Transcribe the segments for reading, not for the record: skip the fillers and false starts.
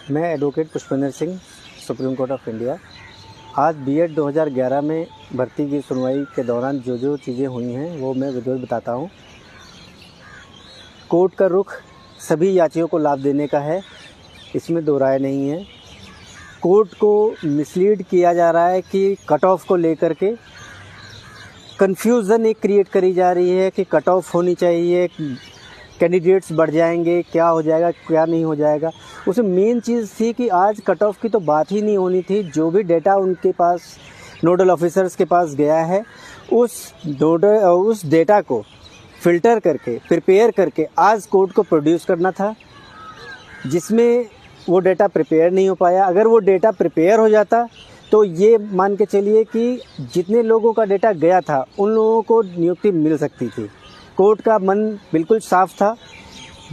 मैं advocate Pushpendra Singh, supreme court of India. आज BEd 2011 में भर्ती की सुनवाई के दौरान जो जो चीज़ें हुई हैं वो मैं विधिवत बताता हूँ। कोर्ट का रुख सभी याचियों को लाभ देने का है, इसमें दो राय नहीं है। कोर्ट को मिसलीड किया जा रहा है कि कट ऑफ को लेकर के कन्फ्यूज़न एक क्रिएट करी जा रही है कि कट ऑफ होनी चाहिए, कैंडिडेट्स बढ़ जाएंगे, क्या हो जाएगा क्या नहीं हो जाएगा। उसमें मेन चीज़ थी कि आज कट ऑफ की तो बात ही नहीं होनी थी। जो भी डेटा उनके पास नोडल ऑफिसर्स के पास गया है उस डेटा को फ़िल्टर करके प्रिपेयर करके आज कोर्ट को प्रोड्यूस करना था, जिसमें वो डेटा प्रिपेयर नहीं हो पाया। अगर वो डेटा प्रिपेयर हो जाता तो ये मान के चलिए कि जितने लोगों का डेटा गया था उन लोगों को नियुक्ति मिल सकती थी। कोर्ट का मन बिल्कुल साफ था,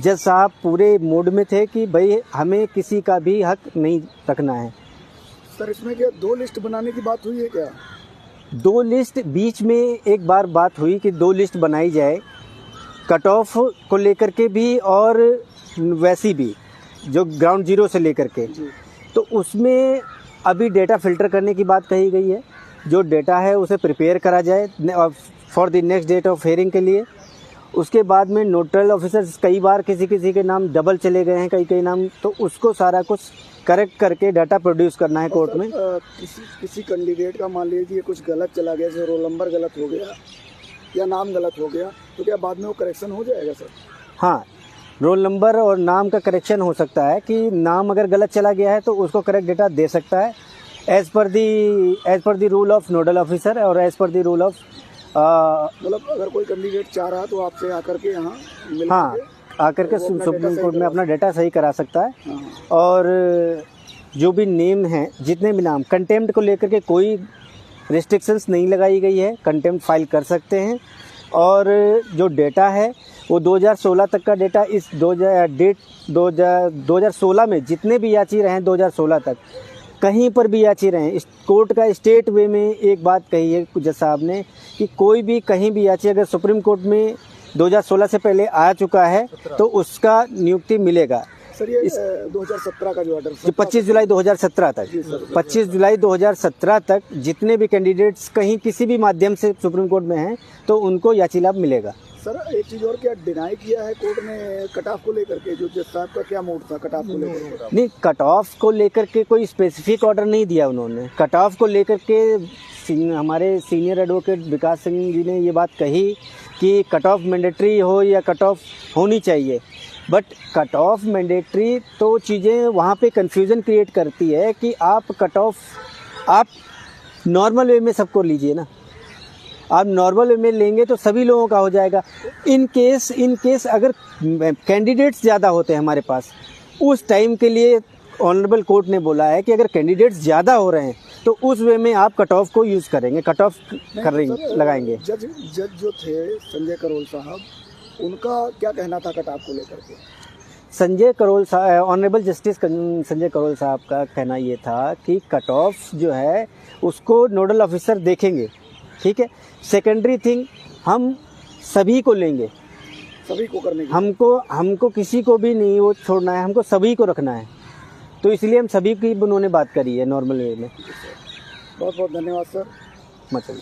जज साहब पूरे मूड में थे कि भाई हमें किसी का भी हक नहीं रखना है। सर, इसमें क्या 2 लिस्ट बनाने की बात हुई है क्या? 2 लिस्ट बीच में एक बार बात हुई कि 2 लिस्ट बनाई जाए, कट ऑफ को लेकर के भी और वैसी भी जो ग्राउंड जीरो से लेकर के। तो उसमें अभी डेटा फ़िल्टर करने की बात कही गई है। जो डेटा है उसे प्रिपेयर करा जाए for the next date of hearing के लिए। उसके बाद में नोडल ऑफिसर्स कई बार किसी के नाम डबल चले गए हैं, कई नाम, तो उसको सारा कुछ करेक्ट करके डाटा प्रोड्यूस करना है कोर्ट में। किसी कैंडिडेट का मान लीजिए कुछ गलत चला गया, जैसे रोल नंबर गलत हो गया या नाम गलत हो गया, तो क्या बाद में वो करेक्शन हो जाएगा सर? हाँ, रोल नंबर और नाम का करेक्शन हो सकता है कि नाम अगर गलत चला गया है तो उसको करेक्ट डेटा दे सकता है as per the rule of nodal officer और as per the rule of मतलब अगर कोई कैंडिडेट चाह रहा तो आपसे आकर के यहाँ आकर के सुप्रीम कोर्ट में अपना डेटा सही करा सकता है। हाँ। और जो भी नेम हैं, जितने भी नाम, कंटेम्प्ट को लेकर के कोई रिस्ट्रिक्शंस नहीं लगाई गई है, कंटेम्प्ट फाइल कर सकते हैं। और जो डेटा है वो 2016 तक का डेटा, इस 2016 में जितने भी याची रहे हैं 2016 तक, कहीं पर भी याची रहे, इस कोर्ट का स्टेट वे में एक बात कही है जज साहब ने कि कोई भी कहीं भी याची अगर सुप्रीम कोर्ट में 2016 से पहले आ चुका है तो उसका नियुक्ति मिलेगा। सर, ये 2017 का जो ऑर्डर 25 जुलाई 2017 तक, 25 जुलाई 2017 तक जितने भी कैंडिडेट्स कहीं किसी भी माध्यम से सुप्रीम कोर्ट में हैं तो उनको याची लाभ मिलेगा। सर, एक चीज़ और, क्या डिनाई किया है कोर्ट ने कट ऑफ को लेकर के? जो जज साहब का क्या मूड था कट ऑफ को लेकर? नहीं, कट ऑफ को लेकर के कोई स्पेसिफिक ऑर्डर नहीं दिया उन्होंने। कट ऑफ को लेकर के हमारे सीनियर एडवोकेट विकास सिंह जी ने ये बात कही कि कट ऑफ मैंडेटरी हो या कट ऑफ होनी चाहिए, बट कट ऑफ मैंडेटरी तो चीज़ें वहाँ पे कन्फ्यूज़न क्रिएट करती है कि आप कट ऑफ आप नॉर्मल वे में सबको लीजिए ना। आप नॉर्मल वे में लेंगे तो सभी लोगों का हो जाएगा। इन केस अगर कैंडिडेट्स ज़्यादा होते हैं हमारे पास, उस टाइम के लिए ऑनरेबल कोर्ट ने बोला है कि अगर कैंडिडेट्स ज़्यादा हो रहे हैं तो उस वे में आप कट ऑफ को यूज़ करेंगे, कट ऑफ लगाएंगे। जज जो थे संजय करोल साहब, उनका क्या कहना था कट ऑफ को लेकर के? संजय करोल साहब, ऑनरेबल जस्टिस संजय करोल साहब का कहना ये था कि कट ऑफ जो है उसको नोडल ऑफिसर देखेंगे, ठीक है। सेकेंडरी थिंग, हम सभी को लेंगे, सभी को करने की, हमको किसी को भी नहीं वो छोड़ना है, हमको सभी को रखना है। तो इसलिए हम सभी की उन्होंने बात करी है नॉर्मल वे में। बहुत बहुत धन्यवाद सर। मतलब